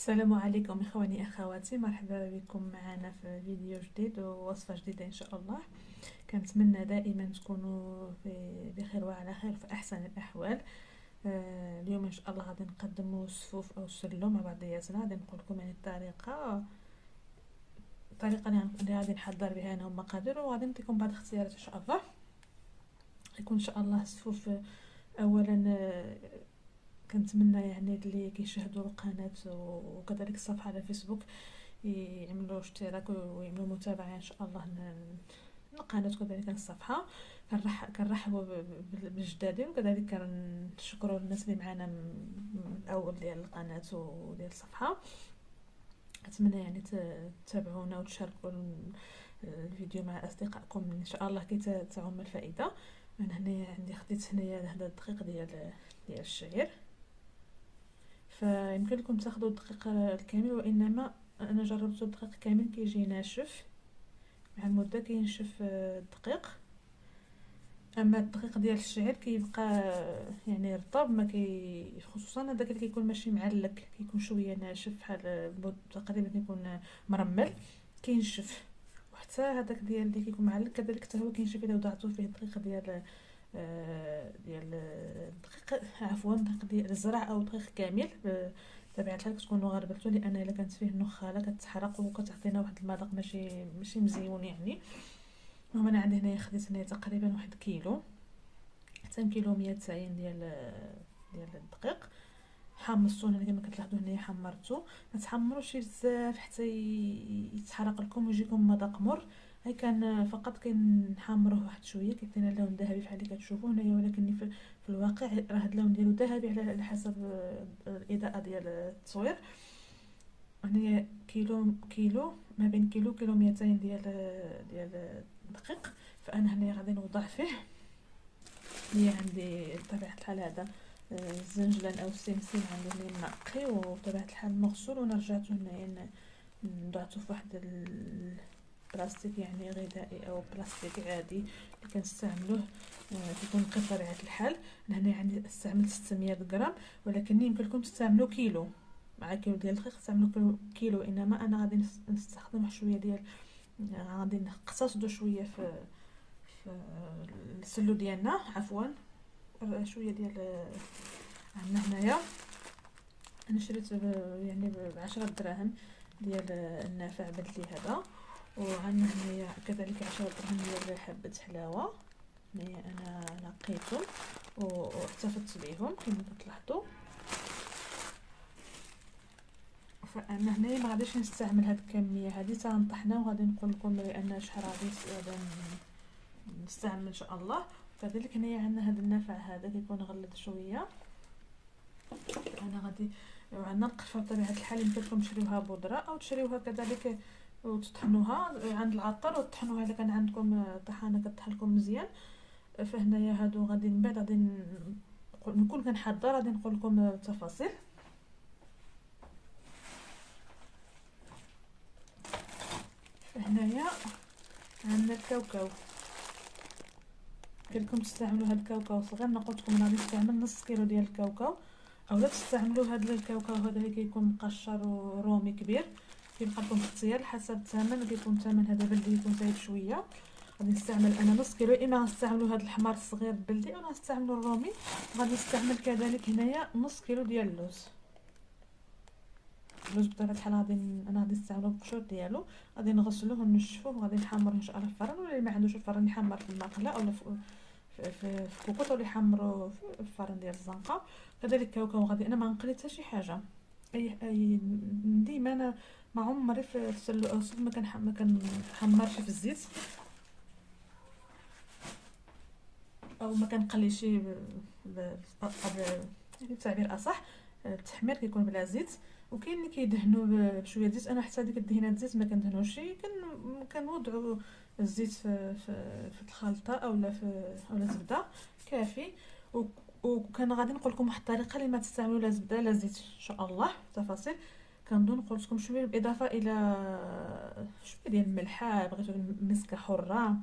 السلام عليكم اخواني اخواتي، مرحبا بكم معنا في فيديو جديد ووصفه جديده ان شاء الله. كنتمنى دائما تكونوا بخير وعلى خير في احسن الاحوال. اليوم ان شاء الله غادي نقدموا السفوف او السلو مع بعضياتنا. غادي نقول لكم يعني الطريقه اللي غادي نحضر بها انا والمقادير، وغادي نعطيكم بعض الاختيارات ان شاء الله. يكون ان شاء الله السفوف اولا. كنتمنى يعني اللي كيشاهدوا القناه وكذلك الصفحه على فيسبوك يعملوا اشتراك ويعملوا متابعه ان شاء الله القناه وكذلك الصفحه. كنرحبوا بالجدادين، وكذلك كنشكروا الناس اللي معنا من الاول ديال القناه وديال الصفحه. اتمنى يعني تتابعونا وتشاركوا الفيديو مع اصدقائكم ان شاء الله كي تعم الفائده. انا هنا عندي خديت هنايا هذا الدقيق ديال الشعير، فيمكن لكم تاخذوا الدقيق الكامل، وانما انا جربت الدقيق كامل كيجي ناشف، مع المده كينشف الدقيق. اما الدقيق ديال الشعير كيبقى يعني رطب، ما كي خصوصا هذاك اللي كيكون ماشي معلك، كيكون شويه ناشف بحال تقريبا كيكون مرمل كينشف. وحتى هذاك ديال اللي كيكون معلك كذلك حتى هو كينشف الا وضعتو فيه الدقيق ديال الدقيق، عفوا الدقيق ديال الزرع او دقيق كامل. بطبيعه الحال كتكونوا غربلتو، لان الا كانت فيه النخاله كتحرق وكتعطينا واحد المذاق ماشي مزيون يعني. المهم انا عندي هنايا خديت هنايا تقريبا 1 كيلو، حتى كيلو 190 ديال الدقيق. حمصتو هنا كما كتلاحظوا هنايا، حمرتو. ما تحمروش بزاف حتى يتحرق لكم ويجيكم مذاق مر. هاي كان فقط كنحمروه واحد شويه كيعطينا اللون ذهبي بحال اللي كتشوفوا هنايا، ولكن في الواقع راه هاد اللون ديالو ذهبي على حسب الاضاءه ديال التصوير. هنايا كيلو ما بين كيلو 200 ديال الدقيق. فانا هنايا غادي نوضع فيه هي عندي بطبيعه الحال هذا الزنجلان او السمسم عندي هنا منقي وبطبيعه الحال مغسول، وانا رجعته هنايا نضعته في واحد البلاستيك يعني غذائي او بلاستيك عادي اللي كنستعملوه كيكون نقي بطبيعه الحال. هنا عندي استعملت 600 غرام، ولكن يمكن لكم تستعملوا كيلو. مع كيلو ديال الدقيق تستعملوا كيلو، انما انا غادي نستخدم واحد شويه ديال، غادي نقتصدوا شويه في السلو ديالنا، عفوا شويه ديال عندنا هنايا. انا شريت يعني ب10 دراهم ديال النافع بلدي هذا، وعندنا هنايا كذلك 10 دراهم ديال حبه حلاوه. هنايا انا نقيتهم واحتفظت بهم كما كتلاحظوا. فانا هنايا ما غاديش نستعمل هاد الكميه هذه حتى نطحنها، وغادي نقول لكم بان شحال غادي نستعمل ان شاء الله. كذلك هنايا عندنا هذا النافع هذا كيكون غليظ شويه. انا غادي عندنا القرفه بطبيعه الحال يمكن لكم تشريوها بودره او تشريوها كذلك وتطحنوها عند العطار وتطحنوها الا كان عندكم طحانه كطحن لكم مزيان. فهنايا هادو غادي من بعد غادي نكون كنحضر، غادي نقول لكم التفاصيل. فهنايا عندنا الكاوكاو، كلكم تستعملوا هاد الكاوكاو صغير. انا قلت لكم انا غادي نستعمل نص كيلو ديال الكاوكاو، اولا تستعملوا هاد الكاوكاو هذا اللي كيكون مقشر ورومي كبير، كيبقى لكم اختيار حسب الثمن. كيكون الثمن هذا بلدي يكون زايد شويه. غادي نستعمل انا نص كيلو، اما غنستعملوا هاد الحمار الصغير بلدي او غنستعملوا الرومي. غادي نستعمل كذلك هنايا نص كيلو ديال اللوز. اللوز بطبيعه الحال انا غادي نستعملو القشور ديالو، غادي نغسلوه ونشفوه وغادي نحمروه ان شاء الله في الفران، ولا اللي ما عندوش الفران يحمر في المقله اولا في كوكوط، ولا يحمروا في الفران ديال الزنقه. كذلك الكاوكاو غادي انا ما نقلي حتى شي حاجه. اي ديما انا ما عمري في السلو او السلو ما كنحمرش في الزيت او ما كنقليش يعني بتعبير اصح. التحمير كيكون بلا زيت، وكاين اللي كيدهنوا بشويه زيت. انا حتى ديك الدهنات زيت ما كندهنوش، كنوضعوا الزيت في الخلطه اولا زبده كافي. وكان غادي نقول لكم واحد الطريقه اللي ما تستعملوا لا زبده لا زيت ان شاء الله. تفاصيل كنظن قلت لكم شويه بالاضافه الى شويه ديال الملح، بغيتو مسكه حره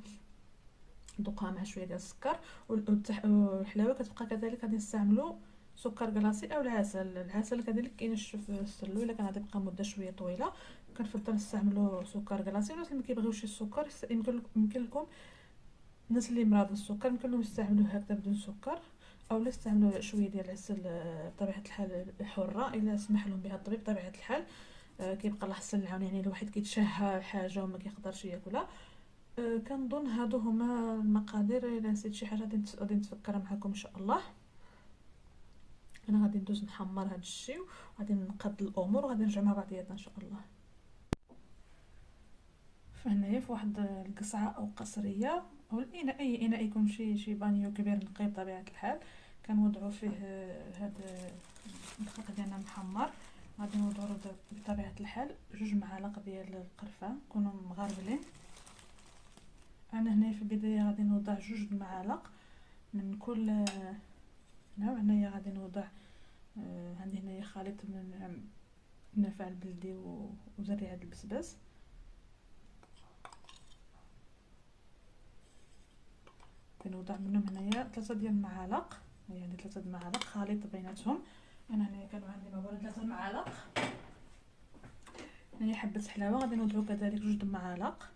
ندوقها مع شويه ديال السكر والحلاوه كتبقى كذلك. غادي نستعملوا سكر كلاصي او العسل. العسل كذلك كينشف السلو الا كان غادي يبقى مده شويه طويله. كنفضل نستعملوا سكر كلاصي. الناس اللي ما كيبغيوش السكر يمكن لكم، الناس اللي مرضى السكر يمكن لهم يستعملوه هكذا بدون سكر، او لا يستعملوا شويه ديال العسل بطبيعه الحال حره الا سمح لهم بها الطبيب بطبيعه الحال. كيبقى الله حسن العون، يعني الواحد كيتشهى حاجه وما كيقدرش ياكلها. كنظن هادو هما المقادير. الا نسيت شي حاجه غادي نتفكرها معكم ان شاء الله. انا غادي ندوز نحمر هاد الشيء وغادي نقاد الامور وغادي نرجع مع بعضياتنا ان شاء الله. فهنايا في واحد القصعه او قصريه او الاناء، اي اناء يكون شي بانيو كبير نقي بطبيعه الحال، كنوضعوا فيه هاد الدقيق ديالنا محمر. غادي نوضعوا بطبيعه الحال 2 معالق ديال القرفه يكونوا مغربلين. انا هنا في البدايه غادي نوضع 2 معالق من كل نوع. هنايا غادي نوضع عندي هنايا خليط من النافع البلدي وزريعه البسباس. كنوضع منهم هنايا 3 ديال المعالق، يعني 3 معالق خليط بيناتهم. انا هنايا كانوا عندي مبرد 3 معالق. هنايا حبه حلاوه غادي نوضعوا كذلك 2 معالق.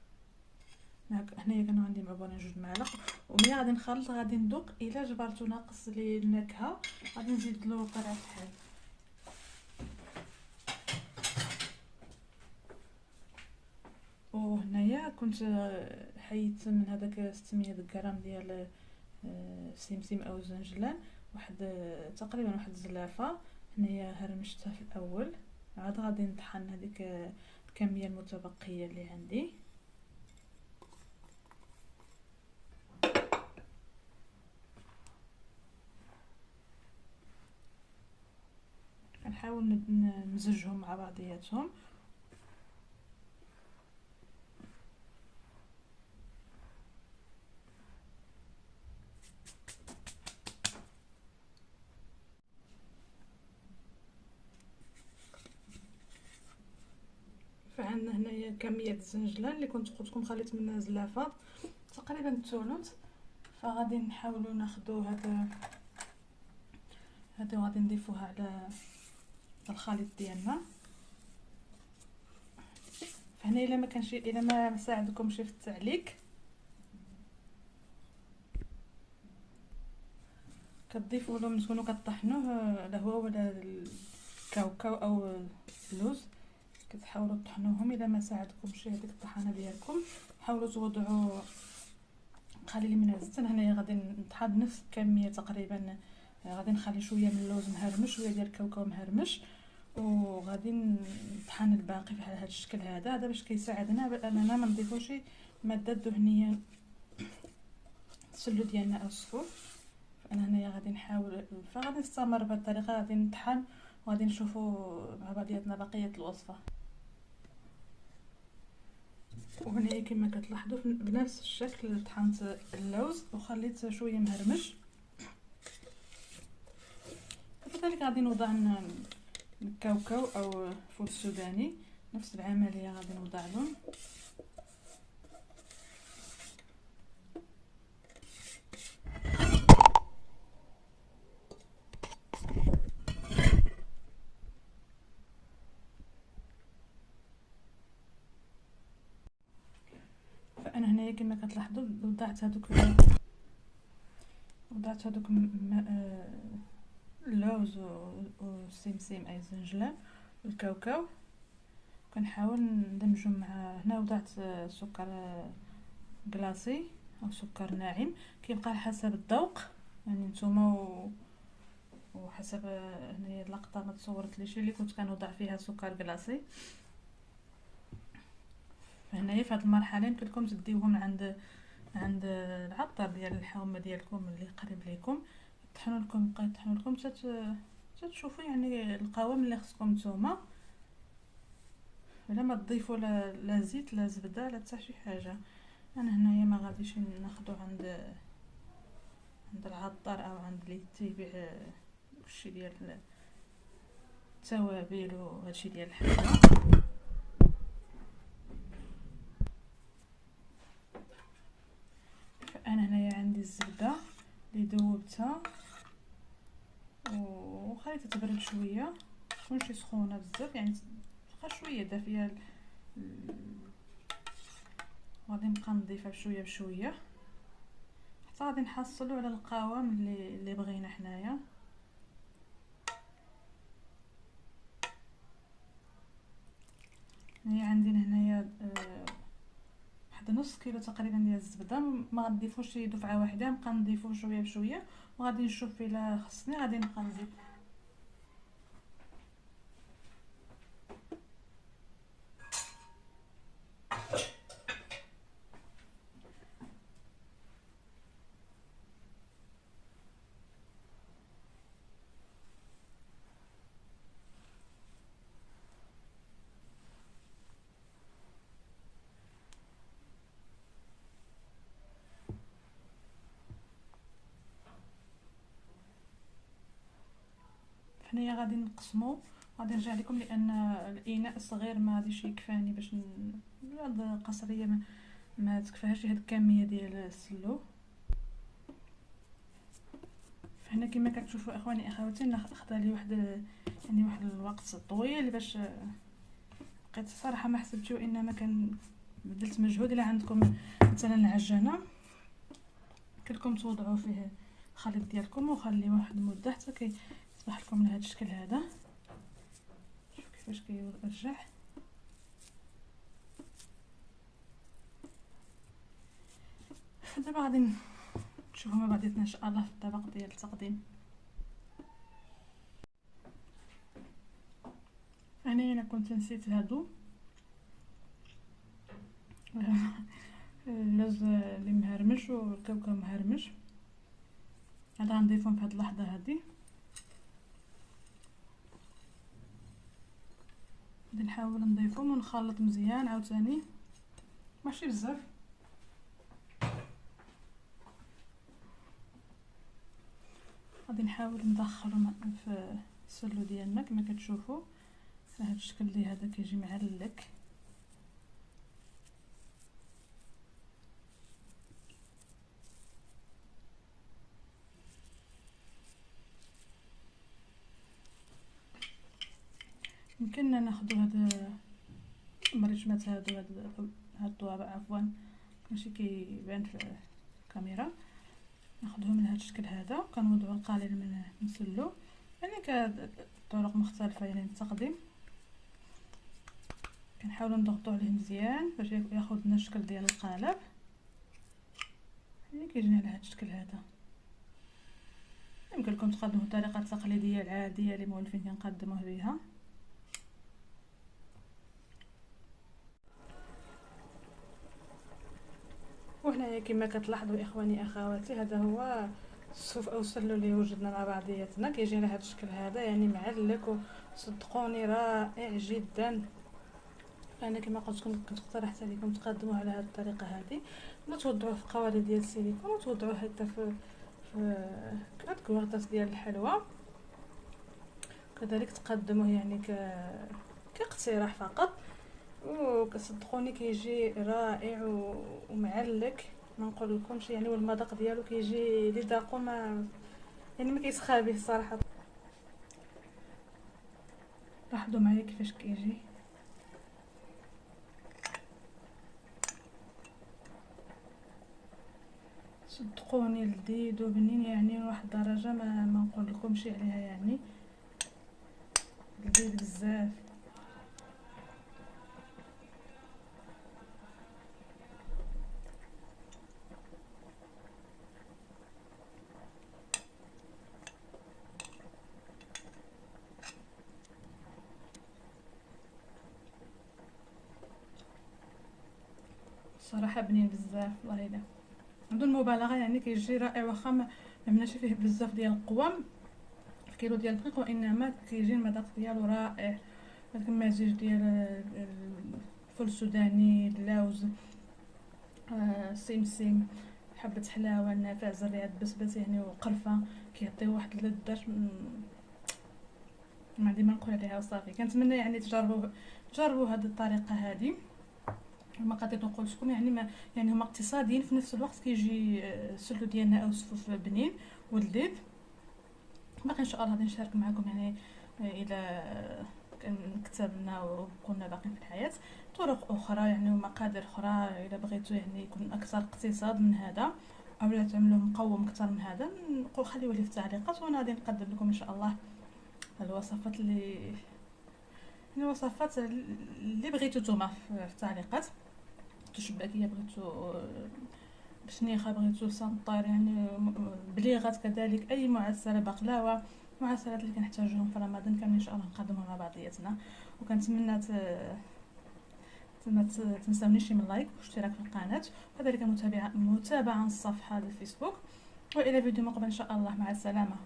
هنايا كانوا عندي معبورين 2 معالق. وملي غادي نخلط غادي ندوق الا جبرتو ناقص لي النكهه غادي نزيد له بطبيعه الحال. وهنايا كنت حيدت من هذاك 600 غرام ديال سمسم او زنجلان، واحد تقريبا واحد زلافه. هنايا هرمشتها في الاول، عاد غادي نطحن هذيك الكميه المتبقيه اللي عندي. كنحاول نمزجهم مع بعضياتهم. فعندنا هنايا كميه الزنجلان اللي كنت قلت لكم خليت منها زلافه تقريبا الثلث. فغادي نحاولوا ناخذوا هذا وغادي نضيفوها على الخليط ديالنا. فهنا الا ما كانش، الا ما ساعدكمش في التعليق كتضيفوا لهم، تكونوا كطحنوه لا هو ولا الكاوكاو او اللوز، كتحاولوا تطحنوهم. الا ما ساعدكمش هذيك الطحانه ديالكم حاولوا توضعوا قليل من الزيت. هنايا غادي نطحن نفس الكميه تقريبا. غادي نخلي شويه من اللوز مهرمش شويه ديال الكاوكاو مهرمش، وغادي نطحن الباقي في هذا الشكل. هذا باش كيساعدنا اننا ما نضيفوش ماده دهنيه السلو ديالنا او الصفوف. فانا هنايا غادي نحاول، فغادي نستمر بهذه الطريقه. غادي نطحن وغادي نشوفوا مع بعضياتنا بقيه الوصفه. وهنايا كما كتلاحظوا بنفس الشكل طحنت اللوز وخليت شويه مهرمش. كذلك غادي نوضع الكاوكاو او فول السوداني، نفس العمليه غادي نوضع لهم. فانا هنايا كما كتلاحظوا وضعت هذوك اللوز والسمسم اي زنجلان والكاوكاو. كنحاول ندمجهم مع، هنا وضعت سكر كلاصي او سكر ناعم، كيبقى على حسب الذوق يعني نتوما وحسب. هنايا اللقطه ما تصورت اللي كنت كنوضع فيها سكر كلاصي. فهنايا في هذه المرحله يمكن لكم تديوهم عند العطار ديال الحومه ديالكم اللي قريب ليكم، يطحنوا لكم تشوفوا يعني القوام اللي خصكم نتوما. ولا ما تضيفوا لا زيت لا زبده لا حتى شي حاجه. انا هنايا ما غاديش ناخذو عند العطار او عند اللي تيبيع داكشي ديال التوابل وهادشي ديال الحاجه. فانا هنايا عندي الزبده اللي ذوبتها خلي تتبرد شويه، تكونش سخونه بزاف يعني، تبقى شويه دافيه. غادي نبقى نضيفها بشويه بشويه حتى غادي نحصلوا على القوام اللي بغينا حنايا. هي عندنا هنايا واحد نص كيلو تقريبا ديال الزبده. ما غنضيفوش دفعه واحده، نبقى نضيفو شويه بشويه وغادي نشوف الا خصني غادي نبقى نزيد. حنايا غادي نقسمو، غادي نرجع لكم لان الاناء صغير ما غاديش يكفاني باش هاد القصريه ما تكفيهاش هاد الكميه ديال السلو. فهنا كما كتشوفوا اخواني اخواتي اخذ لي واحد يعني واحد الوقت طويل باش بقيت صراحه ما حسبتش، وانما كان بذلت مجهود. الا عندكم مثلا العجانه كلكم توضعوا فيه الخليط ديالكم وخليه واحد المده حتى كيصبح لكم لهذا الشكل هذا. شوف كيفاش كيرجع. دابا غادي نشوفوا مع بعضياتنا ان شاء الله في الطبق ديال التقديم. انا كنت نسيت هادو اللوز اللي مهرمش والكاوكاو مهرمش، هذا غنضيفهم في هاد اللحظه هادي. غادي نحاول نضيفهم ونخلط مزيان عاوتاني، ماشي بزاف. غادي نحاول ندخلهم في السلو ديالنا كما كتشوفوا في هذا الشكل اللي هذا كيجي معلق. يمكننا ناخذ هذا المرجمات هذا الطوابع عفوا ماشي كيبان في الكاميرا، ناخذهم من هذا الشكل هذا كنوضعوا القليل من نسلو يعني كطرق مختلفه يعني التقديم. كنحاولوا نضغطوا عليه مزيان باش ياخذ لنا الشكل ديال القالب يعني كيجينا على هذا الشكل هذا. يمكن لكم تقدموا الطريقه التقليديه العاديه اللي مولفين كنقدموه بها. وهنايا كما كتلاحظوا اخواني اخواتي هذا هو الصوف او السلو اللي وجدنا مع بعضياتنا، كيجي على هذا الشكل هذا يعني معلق، وصدقوني رائع جدا. انا كما قلت لكم كنت اقترحت عليكم تقدموه على هذه الطريقه هذه، ولا توضعوه في قوالب ديال السيليكون وتوضعوه حتى في كواغطاس ديال الحلوى، كذلك تقدموه يعني كاقتراح فقط. وكصدقوني كيجي رائع ومعلق ما نقول لكمش يعني، والمذاق ديالو كيجي لي ذاقو ما يعني ما كيسخابيه الصراحه. لاحظوا معايا كيفاش كيجي، صدقوني لذيذ وبنين يعني واحد الدرجه ما نقول لكمش عليها يعني لذيذ بزاف. صراحه بنين بزاف والله الا بدون مبالغه يعني كيجي رائع، واخا ما عملناش فيه بزاف ديال القوام في كيلو ديال الدقيق، وانما كيجي المذاق ديالو رائع. هذاك المزيج ديال الفول السوداني، اللوز، السمسم، حبه حلاوه، النافع، زريعه بسبس يعني وقرفه، كيعطيو واحد اللذه ما عندي ما نقول عليها وصافي. كنتمنى يعني تجربوا هذه الطريقه هذه. ما قدرت نقول لكم يعني ما يعني هما اقتصاديين في نفس الوقت، كيجي السلو ديالنا او الصفوف بنين ولذيذ. باقي ان شاء الله غادي نشارك معكم يعني الى كتبنا وكنا باقيين في الحياة طرق اخرى يعني ومقادير اخرى الى بغيتو يعني يكون اكثر اقتصاد من هذا او لا تعملوا مقوم اكثر من هذا. خليوه لي في التعليقات وانا غادي نقدم لكم ان شاء الله الوصفات الوصفات اللي بغيتو نتوما في التعليقات. بغيتو شباكيه، بغيتو بشنيخه، بغيتو سنطير يعني بليغات كذلك، اي معسله، بقلاوه، معسلات اللي كنحتاجوهم في رمضان كاملين ان شاء الله نقدمهم مع بعضياتنا. وكنتمنى ما تنساونيش من لايك واشتراك في القناه وكذلك متابعه الصفحه الفيسبوك. والى فيديو مقبل ان شاء الله، مع السلامه.